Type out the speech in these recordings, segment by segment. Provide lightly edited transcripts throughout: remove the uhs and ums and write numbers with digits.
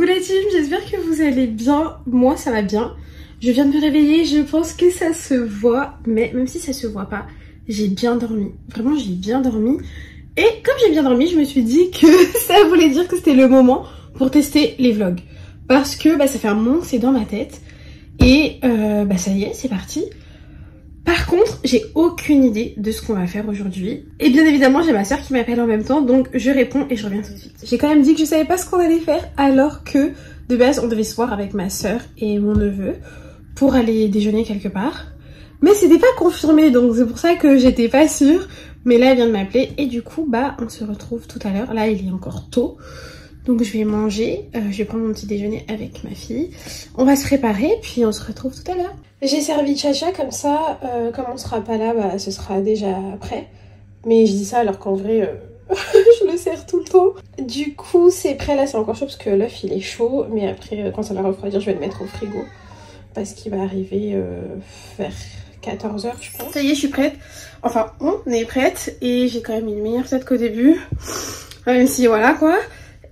Coucou la team, j'espère que vous allez bien. Moi ça va bien. Je viens de me réveiller, je pense que ça se voit. Mais même si ça se voit pas, j'ai bien dormi. Vraiment j'ai bien dormi. Et comme j'ai bien dormi, je me suis dit que ça voulait dire que c'était le moment pour tester les vlogs. Parce que ça fait un moment que c'est dans ma tête. Et ça y est, c'est parti. Par contre, j'ai aucune idée de ce qu'on va faire aujourd'hui. Et bien évidemment, j'ai ma soeur qui m'appelle en même temps, donc je réponds et je reviens tout de suite. J'ai quand même dit que je savais pas ce qu'on allait faire, alors que de base, on devait se voir avec ma soeur et mon neveu pour aller déjeuner quelque part. Mais c'était pas confirmé, donc c'est pour ça que j'étais pas sûre. Mais là, elle vient de m'appeler et du coup, on se retrouve tout à l'heure. Là, il est encore tôt. Donc je vais manger, je vais prendre mon petit déjeuner avec ma fille. On va se préparer, puis on se retrouve tout à l'heure. J'ai servi Chacha comme ça, comme on sera pas là, ce sera déjà prêt. Mais je dis ça alors qu'en vrai, je le sers tout le temps. Du coup, c'est prêt là, c'est encore chaud parce que l'œuf il est chaud. Mais après, quand ça va refroidir, je vais le mettre au frigo. Parce qu'il va arriver vers 14 h je pense. Ça y est, je suis prête. Enfin, on est prête. Et j'ai quand même une meilleure tête qu'au début. Même si voilà quoi.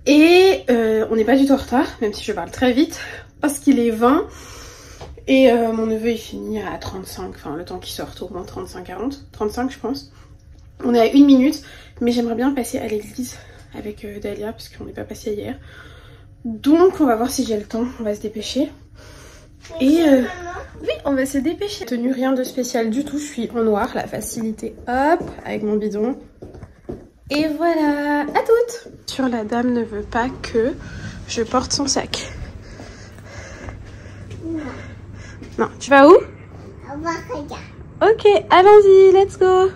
Et on n'est pas du tout en retard, même si je parle très vite, parce qu'il est 20 et mon neveu il finit à 35, enfin le temps qu'il sort au moins 35-40, 35 je pense. On est à 1 minute, mais j'aimerais bien passer à l'église avec Dalia, parce qu'on n'est pas passé hier. Donc on va voir si j'ai le temps, on va se dépêcher. Et oui, on va se dépêcher. Tenue rien de spécial du tout, je suis en noir, la facilité, hop, avec mon bidon. Et voilà, à toutes. Sur la dame ne veut pas que je porte son sac. Non, tu vas où? Ok, allons-y, let's go.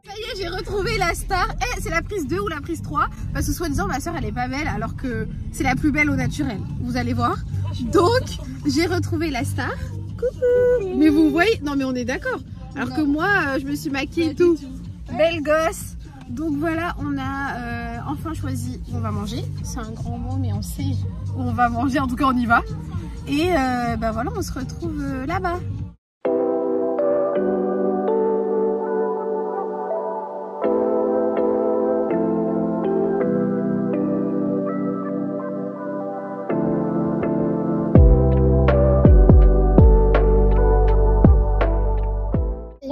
Ça y est, j'ai retrouvé la star. Eh, c'est la prise 2 ou la prise 3? Parce que soi-disant, ma soeur, elle est pas belle, alors que c'est la plus belle au naturel. Vous allez voir. Donc, j'ai retrouvé la star. Coucou. Mais vous voyez, non mais on est d'accord. Alors que moi, je me suis maquillée et tout. Belle gosse. Donc voilà, on a enfin choisi où on va manger. C'est un grand mot, mais on sait où on va manger. En tout cas, on y va. Et voilà, on se retrouve là-bas.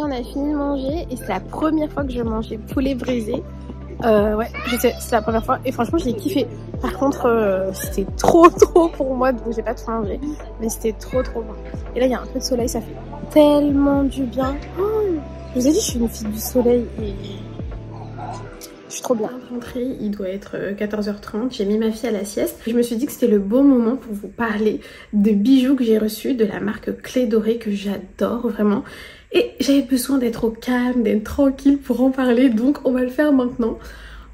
On a fini de manger et c'est la première fois que je mangeais poulet brisé. Ouais, je sais, c'est la première fois et franchement j'ai kiffé. Par contre, c'était trop pour moi, donc j'ai pas tout mangé, mais c'était trop bon. Et là il y a un peu de soleil, ça fait tellement du bien. Oh, je vous ai dit, je suis une fille du soleil et je suis trop bien. Rentrée, il doit être 14 h 30, j'ai mis ma fille à la sieste. Je me suis dit que c'était le bon moment pour vous parler de bijoux que j'ai reçus de la marque Clé Dorée que j'adore vraiment. Et j'avais besoin d'être au calme, d'être tranquille pour en parler, donc on va le faire maintenant.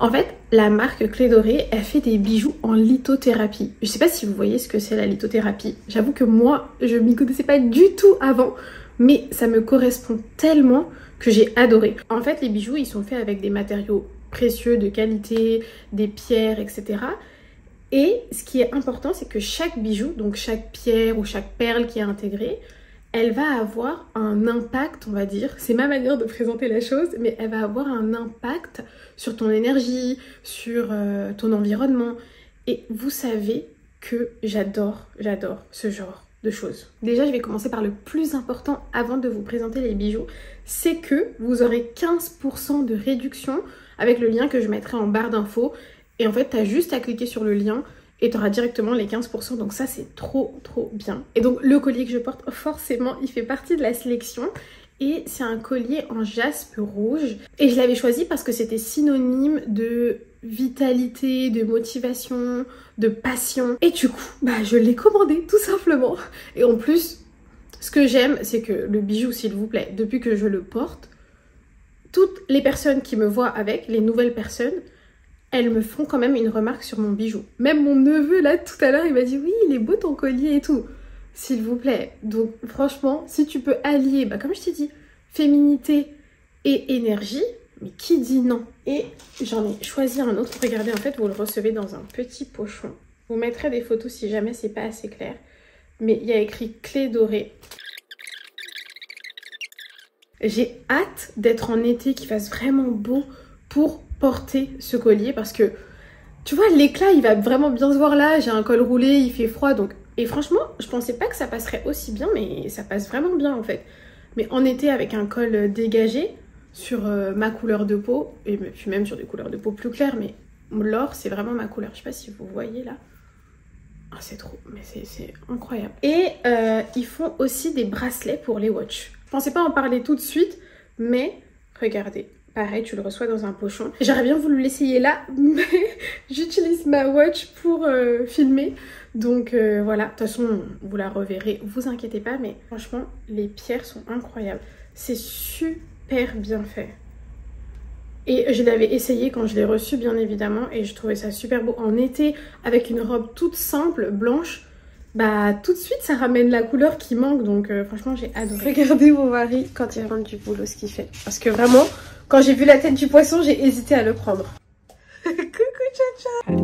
En fait, la marque Clé Dorée, elle fait des bijoux en lithothérapie. Je sais pas si vous voyez ce que c'est la lithothérapie. J'avoue que moi, je m'y connaissais pas du tout avant, mais ça me correspond tellement que j'ai adoré. En fait, les bijoux, ils sont faits avec des matériaux précieux, de qualité, des pierres, etc. Et ce qui est important, c'est que chaque bijou, donc chaque pierre ou chaque perle qui est intégrée, elle va avoir un impact, on va dire, c'est ma manière de présenter la chose, mais elle va avoir un impact sur ton énergie, sur ton environnement. Et vous savez que j'adore ce genre de choses. Déjà, je vais commencer par le plus important avant de vous présenter les bijoux, c'est que vous aurez 15% de réduction avec le lien que je mettrai en barre d'infos. Et en fait, tu as juste à cliquer sur le lien et tu auras directement les 15%, donc ça c'est trop bien. Et donc le collier que je porte, forcément il fait partie de la sélection et c'est un collier en jaspe rouge et je l'avais choisi parce que c'était synonyme de vitalité, de motivation, de passion. Et du coup je l'ai commandé tout simplement. Et en plus ce que j'aime c'est que le bijou, s'il vous plaît, depuis que je le porte, toutes les personnes qui me voient avec, les nouvelles personnes, elles me font quand même une remarque sur mon bijou. Même mon neveu là tout à l'heure il m'a dit oui il est beau ton collier et tout. S'il vous plaît. Donc franchement si tu peux allier, comme je t'ai dit, féminité et énergie, mais qui dit non? Et j'en ai choisi un autre. Regardez, en fait vous le recevez dans un petit pochon. Je vous mettrai des photos si jamais c'est pas assez clair. Mais il y a écrit Clé Dorée. J'ai hâte d'être en été, qu'il fasse vraiment beau pour porter ce collier parce que tu vois, l'éclat il va vraiment bien se voir là. J'ai un col roulé, il fait froid donc. Et franchement, je pensais pas que ça passerait aussi bien, mais ça passe vraiment bien en fait. Mais en été, avec un col dégagé sur ma couleur de peau, et puis même sur des couleurs de peau plus claires, mais l'or c'est vraiment ma couleur. Je sais pas si vous voyez là. Ah, c'est trop, mais c'est incroyable. Et ils font aussi des bracelets pour les watches. Je pensais pas en parler tout de suite, mais regardez. Pareil, tu le reçois dans un pochon. J'aurais bien voulu l'essayer là, mais j'utilise ma watch pour filmer. Donc voilà, de toute façon, vous la reverrez, vous inquiétez pas. Mais franchement, les pierres sont incroyables. C'est super bien fait. Et je l'avais essayé quand je l'ai reçu, bien évidemment, et je trouvais ça super beau en été, avec une robe toute simple, blanche. Bah, tout de suite, ça ramène la couleur qui manque, donc franchement, j'ai adoré. Regardez mon mari quand il rentre du boulot, ce qu'il fait. Parce que vraiment, quand j'ai vu la tête du poisson, j'ai hésité à le prendre. Coucou, Chacha.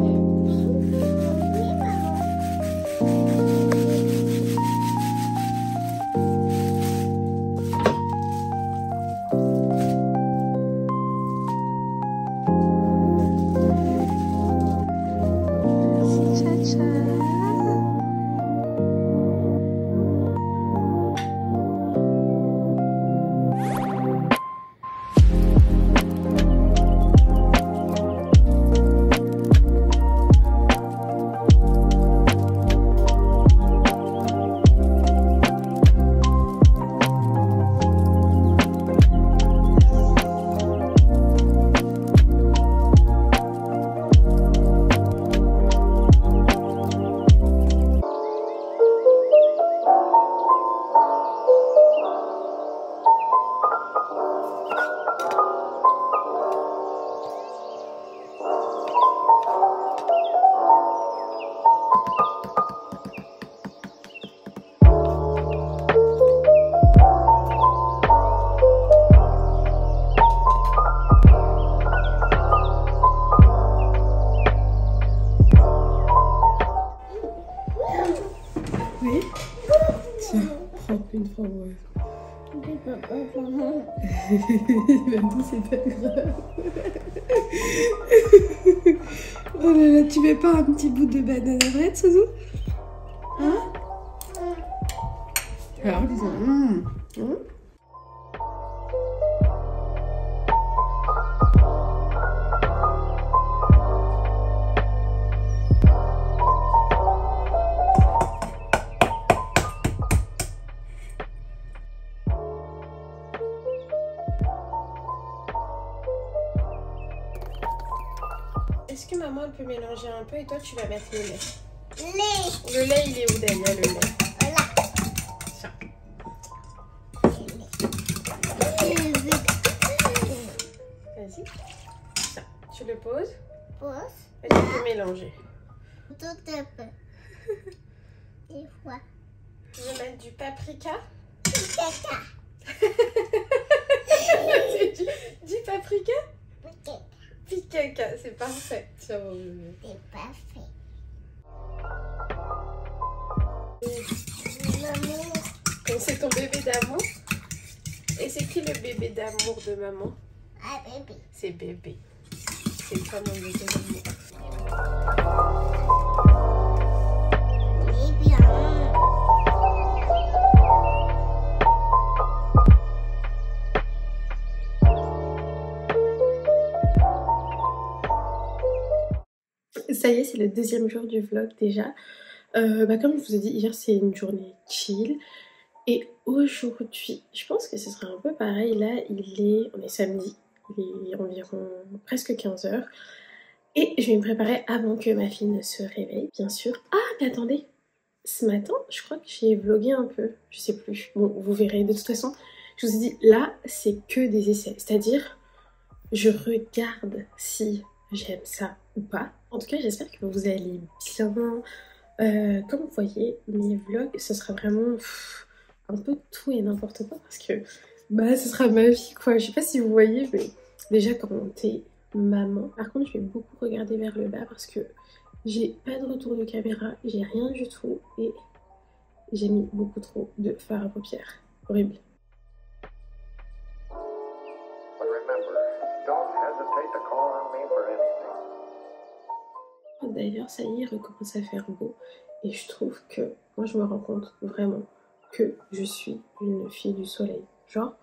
Oui. Tiens, prends une framboise. Maintenant, c'est pas grave. Oh là là, tu mets pas un petit bout de banane à bread, Souzou? Hein? Alors, disons. Est-ce que maman elle peut mélanger un peu et toi tu vas mettre le lait? Le lait il est où Dahlia, le lait? Voilà. Ça. Vas-y. Ça. Tu le poses. Et tu peux mélanger. Tout un peu. Des fois. Tu veux mettre du paprika? Caca. Du paprika? Caca. Piqueca, c'est parfait. Tiens, C'est parfait. Maman. Donc c'est ton bébé d'amour. Et c'est qui le bébé d'amour de maman? Ah, bébé. C'est bébé. C'est toi mon bébé d'amour. C'est bien. Ça y est, c'est le deuxième jour du vlog déjà. Comme je vous ai dit, hier c'est une journée chill. Et aujourd'hui, je pense que ce sera un peu pareil. Là, on est samedi, il est environ presque 15 h. Et je vais me préparer avant que ma fille ne se réveille, bien sûr. Ah, mais attendez, ce matin, je crois que j'ai vlogué un peu, je sais plus. Bon, vous verrez. De toute façon, je vous ai dit, là, c'est que des essais. C'est-à-dire, je regarde si j'aime ça ou pas. En tout cas, j'espère que vous allez bien. Comme vous voyez, mes vlogs, ce sera vraiment un peu tout et n'importe quoi. Parce que, ce sera ma vie, quoi. Je sais pas si vous voyez, mais déjà, quand t'es maman. Par contre, je vais beaucoup regarder vers le bas parce que j'ai pas de retour de caméra, j'ai rien du tout et j'ai mis beaucoup trop de fard à paupières. Horrible. d'ailleurs, ça y est, il recommence à faire beau. Et je trouve que, moi je me rends compte vraiment que je suis une fille du soleil. Genre,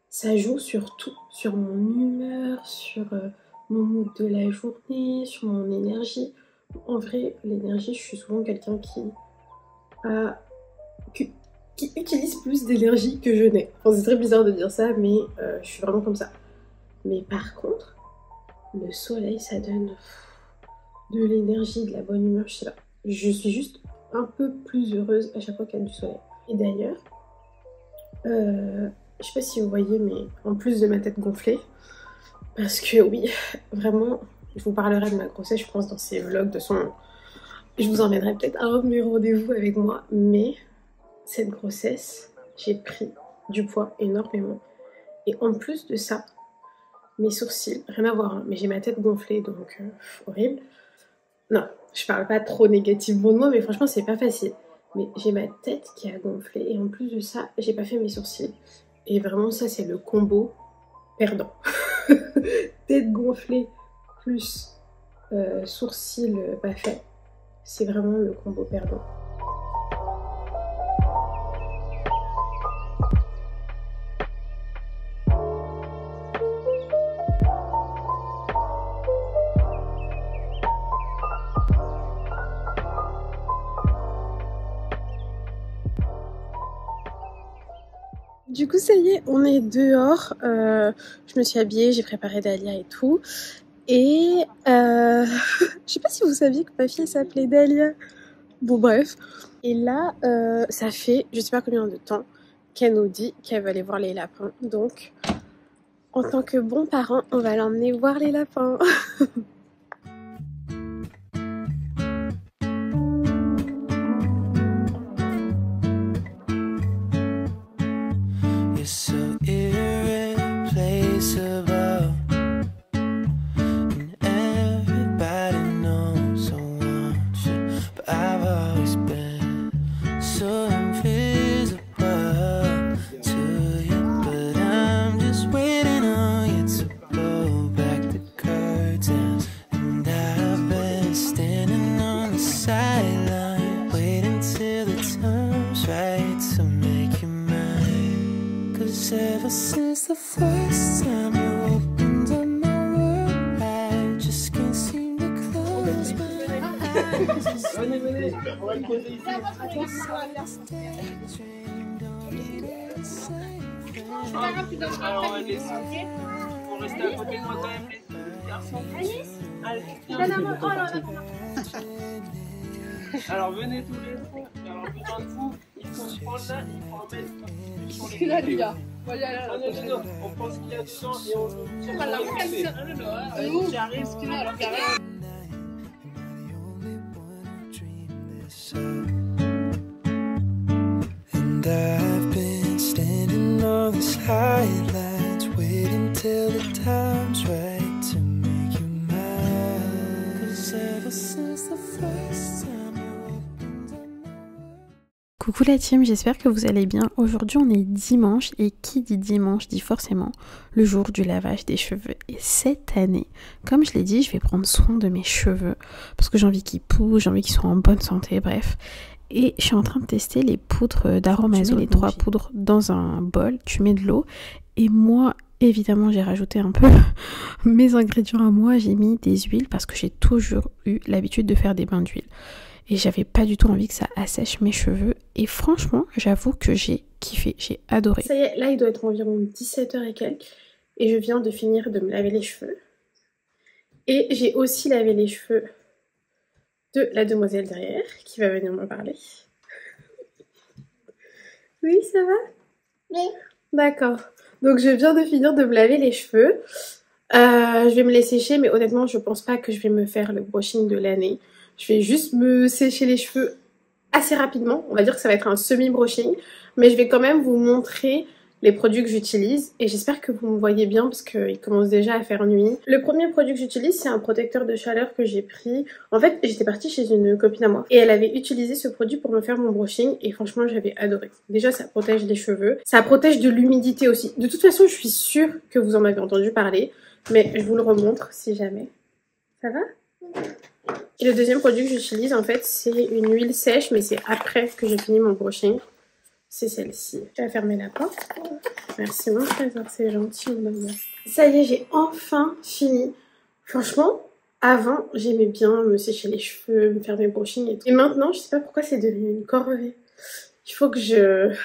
ça joue sur tout, sur mon humeur, sur mon mood de la journée, sur mon énergie. En vrai, l'énergie, je suis souvent quelqu'un qui utilise plus d'énergie que je n'ai. Enfin, c'est très bizarre de dire ça, mais je suis vraiment comme ça. Mais par contre, le soleil, ça donne de l'énergie, de la bonne humeur, je sais pas. Je suis juste un peu plus heureuse à chaque fois qu'il y a du soleil. Et d'ailleurs, je sais pas si vous voyez, mais en plus de ma tête gonflée, parce que oui, vraiment, je vous parlerai de ma grossesse, je pense, dans ces vlogs. De son, je vous emmènerai peut-être à un de mes rendez-vous avec moi, mais cette grossesse, j'ai pris du poids énormément. Et en plus de ça, mes sourcils, rien à voir, hein, mais j'ai ma tête gonflée, donc horrible. Non, je parle pas trop négativement de moi, mais franchement, c'est pas facile. Mais j'ai ma tête qui a gonflé, et en plus de ça, j'ai pas fait mes sourcils. Et vraiment, ça, c'est le combo perdant. Tête gonflée plus sourcils pas faits, c'est vraiment le combo perdant. Du coup, ça y est, on est dehors. Je me suis habillée, j'ai préparé Dalia et tout. Et je sais pas si vous saviez que ma fille s'appelait Dalia. Bon, bref. Et là, ça fait je sais pas combien de temps qu'elle nous dit qu'elle va aller voir les lapins. Donc, en tant que bon parent, on va l'emmener voir les lapins. So irreplaceable, and everybody knows I want you, but I've always been so invisible to you. But I'm just waiting on you to blow back the curtains, and I've been standing on the sideline, waiting till the time's right to make you mine. 'Cause ever since the first time you opened up my world, I just can't seem to close my eyes. Venez, venez, on va le poser ici. Alors on va descendre. Faut rester à côté de moi quand même, les garçons. Allez, alors venez tous les deux. Alors besoin de vous, il faut prendre là, il faut en mettre sur les côtés. On pense qu'il y a dedans et on tire sur les côtés. J'arrive, ce qu'il y a, alors qu'arrive. And I've been standing on the sidelines, waiting till the time's right to make you mine. 'Cause ever since the first time you opened up my world. Coucou la team, j'espère que vous allez bien. Aujourd'hui on est dimanche et qui dit dimanche dit forcément le jour du lavage des cheveux. Et cette année, comme je l'ai dit, je vais prendre soin de mes cheveux parce que j'ai envie qu'ils poussent, j'ai envie qu'ils soient en bonne santé, bref. Et je suis en train de tester les poudres d'Aromazone, les 3 poudres dans un bol, tu mets de l'eau. Et moi, évidemment, j'ai rajouté un peu mes ingrédients à moi, j'ai mis des huiles parce que j'ai toujours eu l'habitude de faire des bains d'huile. Et j'avais pas du tout envie que ça assèche mes cheveux. Et franchement, j'avoue que j'ai kiffé, j'ai adoré. Ça y est, là il doit être environ 17h et quelques. Et je viens de finir de me laver les cheveux. Et j'ai aussi lavé les cheveux de la demoiselle derrière, qui va venir m'en parler. Oui, ça va? Oui. D'accord. Donc je viens de finir de me laver les cheveux. Je vais me les sécher, mais honnêtement, je pense pas que je vais me faire le brushing de l'année. Je vais juste me sécher les cheveux assez rapidement. On va dire que ça va être un semi-brushing. Mais je vais quand même vous montrer les produits que j'utilise. Et j'espère que vous me voyez bien parce qu'il commence déjà à faire nuit. Le premier produit que j'utilise, c'est un protecteur de chaleur que j'ai pris. En fait, j'étais partie chez une copine à moi. Et elle avait utilisé ce produit pour me faire mon brushing. Et franchement, j'avais adoré. Déjà, ça protège les cheveux. Ça protège de l'humidité aussi. De toute façon, je suis sûre que vous en avez entendu parler. Mais je vous le remontre si jamais. Ça va ? Et le deuxième produit que j'utilise en fait c'est une huile sèche, mais c'est après que j'ai fini mon brushing. C'est celle-ci. Je vais fermer la porte. Merci mon trésor, c'est gentil. Ça y est, j'ai enfin fini. Franchement, avant j'aimais bien me sécher les cheveux, me faire mes brushings et tout. Et maintenant, je sais pas pourquoi c'est devenu une corvée. Il faut il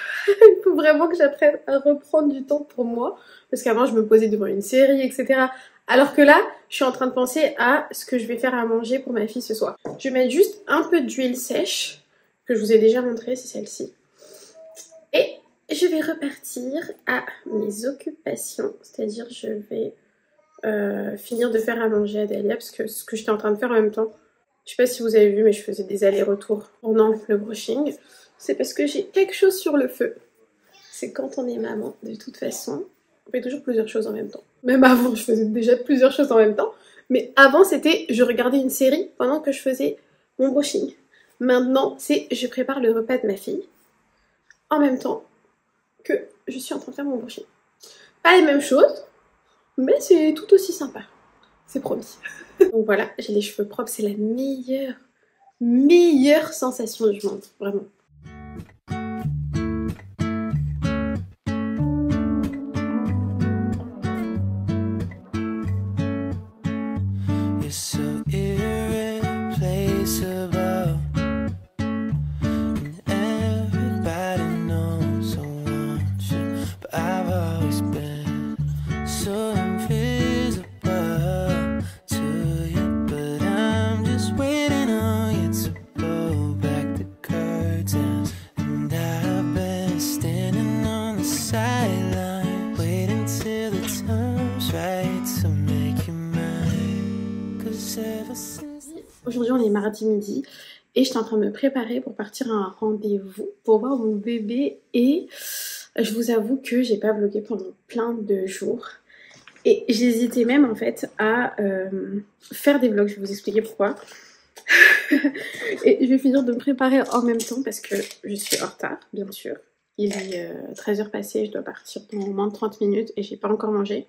faut vraiment que j'apprenne à reprendre du temps pour moi. Parce qu'avant, je me posais devant une série, etc. Alors que là, je suis en train de penser à ce que je vais faire à manger pour ma fille ce soir. Je vais mettre juste un peu d'huile sèche, que je vous ai déjà montré, c'est celle-ci. Et je vais repartir à mes occupations. C'est-à-dire, je vais finir de faire à manger à Dalia, parce que ce que j'étais en train de faire en même temps. Je sais pas si vous avez vu, mais je faisais des allers-retours pendant le brushing. C'est parce que j'ai quelque chose sur le feu. C'est quand on est maman, de toute façon. On fait toujours plusieurs choses en même temps. Même avant, je faisais déjà plusieurs choses en même temps. Mais avant, c'était je regardais une série pendant que je faisais mon brushing. Maintenant, c'est je prépare le repas de ma fille en même temps que je suis en train de faire mon brushing. Pas les mêmes choses, mais c'est tout aussi sympa. C'est promis. Donc voilà, j'ai les cheveux propres. C'est la meilleure sensation du monde. Vraiment. So irreplaceable, and everybody knows I want you, but I've always been so invisible to you. But I'm just waiting on you to pull back the curtains, and I've been standing on the sideline, waiting till the time's right to make you mine. 'Cause ever since. Aujourd'hui on est mardi midi et je suis en train de me préparer pour partir à un rendez-vous pour voir mon bébé, et je vous avoue que j'ai pas vlogué pendant plein de jours et j'hésitais même en fait à faire des vlogs. Je vais vous expliquer pourquoi. Et je vais finir de me préparer en même temps parce que je suis en retard bien sûr. Il est 13h passées, je dois partir dans moins de 30 minutes et j'ai pas encore mangé.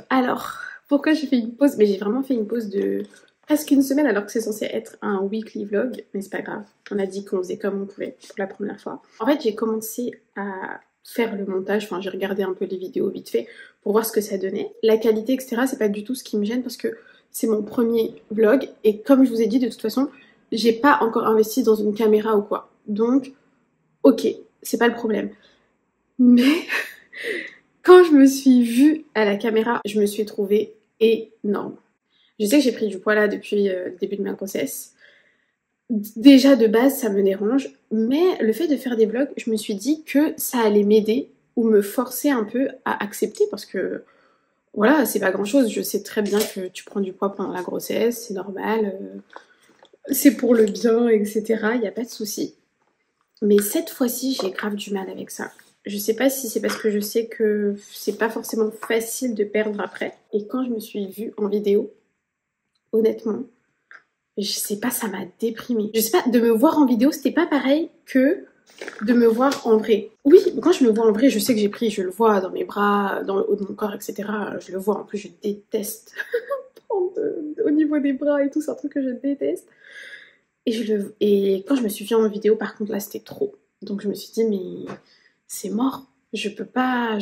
Alors, pourquoi j'ai fait une pause? Mais j'ai vraiment fait une pause de presque une semaine alors que c'est censé être un weekly vlog. Mais c'est pas grave, on a dit qu'on faisait comme on pouvait pour la première fois. En fait, j'ai commencé à faire le montage, enfin j'ai regardé un peu les vidéos vite fait pour voir ce que ça donnait. La qualité, etc., c'est pas du tout ce qui me gêne parce que c'est mon premier vlog. Et comme je vous ai dit, de toute façon, j'ai pas encore investi dans une caméra ou quoi. Donc, ok, c'est pas le problème. Mais quand je me suis vue à la caméra, je me suis trouvée énorme. Je sais que j'ai pris du poids là depuis le début de ma grossesse. Déjà de base ça me dérange, mais le fait de faire des vlogs, je me suis dit que ça allait m'aider ou me forcer un peu à accepter, parce que voilà, c'est pas grand chose. Je sais très bien que tu prends du poids pendant la grossesse, c'est normal, c'est pour le bien, etc. Il n'y a pas de souci. Mais cette fois-ci, j'ai grave du mal avec ça. Je sais pas si c'est parce que je sais que c'est pas forcément facile de perdre après. Et quand je me suis vue en vidéo, honnêtement, je sais pas, ça m'a déprimée. Je sais pas, de me voir en vidéo, c'était pas pareil que de me voir en vrai. Oui, quand je me vois en vrai, je sais que j'ai pris, je le vois dans mes bras, dans le haut de mon corps, etc. Je le vois, en plus je déteste prendre au niveau des bras et tout, c'est un truc que je déteste. Et quand je me suis vue en vidéo, par contre là c'était trop. Donc je me suis dit, mais c'est mort, je peux pas.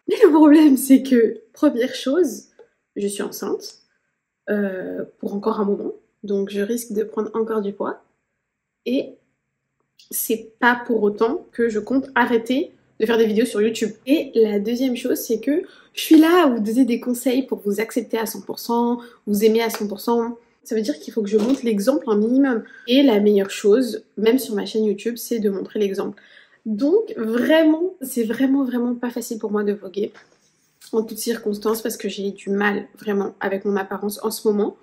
Mais le problème c'est que, première chose, je suis enceinte pour encore un moment, donc je risque de prendre encore du poids, et c'est pas pour autant que je compte arrêter de faire des vidéos sur YouTube. Et la deuxième chose, c'est que je suis là à vous donner des conseils pour vous accepter à 100%, vous aimer à 100%. Ça veut dire qu'il faut que je montre l'exemple un minimum. Et la meilleure chose, même sur ma chaîne YouTube, c'est de montrer l'exemple. Donc vraiment, c'est vraiment pas facile pour moi de vlogger en toutes circonstances parce que j'ai du mal vraiment avec mon apparence en ce moment.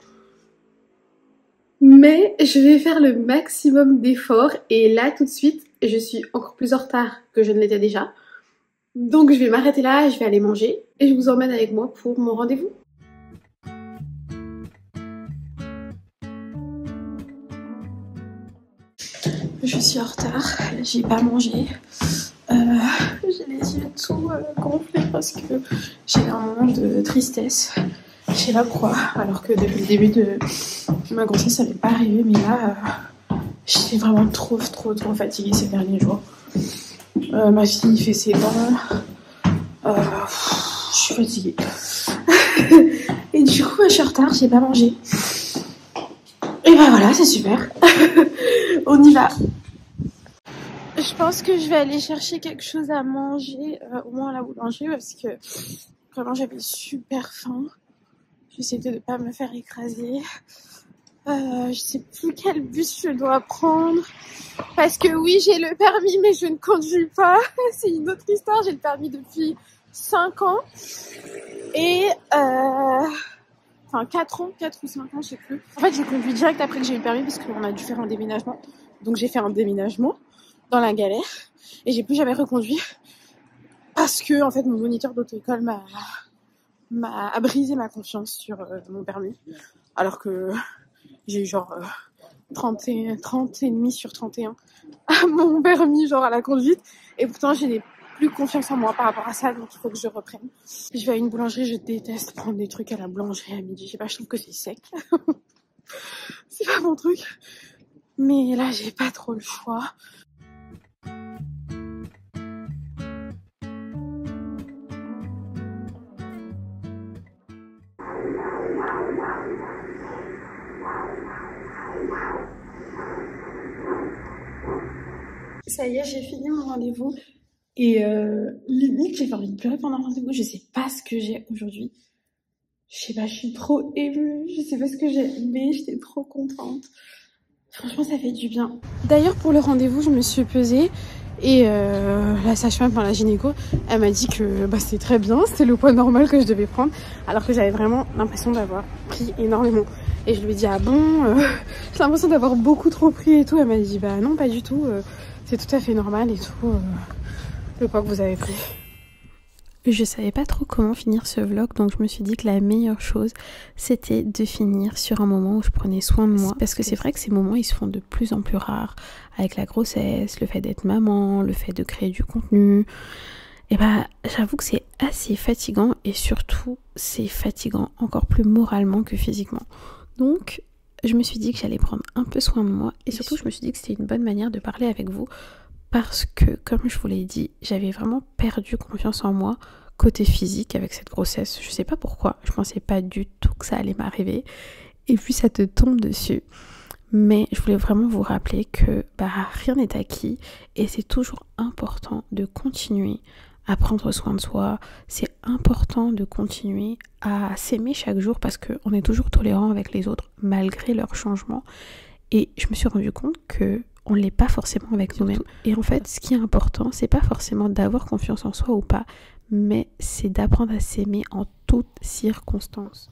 Mais je vais faire le maximum d'efforts, et là tout de suite, je suis encore plus en retard que je ne l'étais déjà. Donc je vais m'arrêter là, je vais aller manger et je vous emmène avec moi pour mon rendez-vous. Je suis en retard, j'ai pas mangé. J'ai les yeux tout gonflés parce que j'ai un moment de tristesse. Je sais pas pourquoi, alors que depuis le début de ma grossesse, ça m'est pas arrivé, mais là, j'étais vraiment trop fatiguée ces derniers jours. Ma fille fait ses dents, je suis fatiguée. Et du coup, je suis en retard, j'ai pas mangé. Et bah voilà, c'est super. On y va. Je pense que je vais aller chercher quelque chose à manger, au moins à la boulangerie, parce que vraiment j'avais super faim. J'essaie de ne pas me faire écraser. Je sais plus quel bus je dois prendre. Parce que oui, j'ai le permis, mais je ne conduis pas. C'est une autre histoire. J'ai le permis depuis 5 ans. Et enfin 4 ans, 4 ou 5 ans, je sais plus. En fait, j'ai conduit direct après que j'ai eu le permis parce qu'on a dû faire un déménagement. Donc j'ai fait un déménagement dans la galère. Et j'ai plus jamais reconduit. Parce que, en fait, mon moniteur d'auto-école a brisé ma confiance sur mon permis. Alors que j'ai eu genre 30 et demi sur 31 à mon permis, genre à la conduite. Et pourtant, je n'ai plus confiance en moi par rapport à ça, donc il faut que je reprenne. Je vais à une boulangerie, je déteste prendre des trucs à la boulangerie à midi. Je sais pas, je trouve que c'est sec. C'est pas mon truc. Mais là, j'ai pas trop le choix. Ça y est, j'ai fini mon rendez-vous. Et limite, j'ai envie de pleurer pendant le rendez-vous. Je sais pas ce que j'ai aujourd'hui. Je sais pas, je suis trop émue. Je sais pas ce que j'ai, mais j'étais trop contente. Franchement, ça fait du bien. D'ailleurs, pour le rendez-vous, je me suis pesée. Et la sage-femme, la gynéco, elle m'a dit que c'était très bien. C'était le poids normal que je devais prendre. Alors que j'avais vraiment l'impression d'avoir pris énormément. Et je lui ai dit, ah bon, j'ai l'impression d'avoir beaucoup trop pris et tout. Elle m'a dit, bah non, pas du tout. C'est tout à fait normal et tout. Le poids que vous avez pris. Je savais pas trop comment finir ce vlog, donc je me suis dit que la meilleure chose, c'était de finir sur un moment où je prenais soin de moi. Parce que c'est vrai que ces moments, ils se font de plus en plus rares. Avec la grossesse, le fait d'être maman, le fait de créer du contenu. Et j'avoue que c'est assez fatigant, et surtout, c'est fatigant encore plus moralement que physiquement. Donc, je me suis dit que j'allais prendre un peu soin de moi, et surtout, je me suis dit que c'était une bonne manière de parler avec vous. Parce que, comme je vous l'ai dit, j'avais vraiment perdu confiance en moi côté physique avec cette grossesse. Je sais pas pourquoi, je pensais pas du tout que ça allait m'arriver. Et puis ça te tombe dessus. Mais je voulais vraiment vous rappeler que rien n'est acquis. Et c'est toujours important de continuer à prendre soin de soi. C'est important de continuer à s'aimer chaque jour parce qu'on est toujours tolérant avec les autres malgré leurs changements. Et je me suis rendu compte que on l'est pas forcément avec nous-mêmes. Et en fait, ce qui est important, c'est pas forcément d'avoir confiance en soi ou pas, mais c'est d'apprendre à s'aimer en toutes circonstances.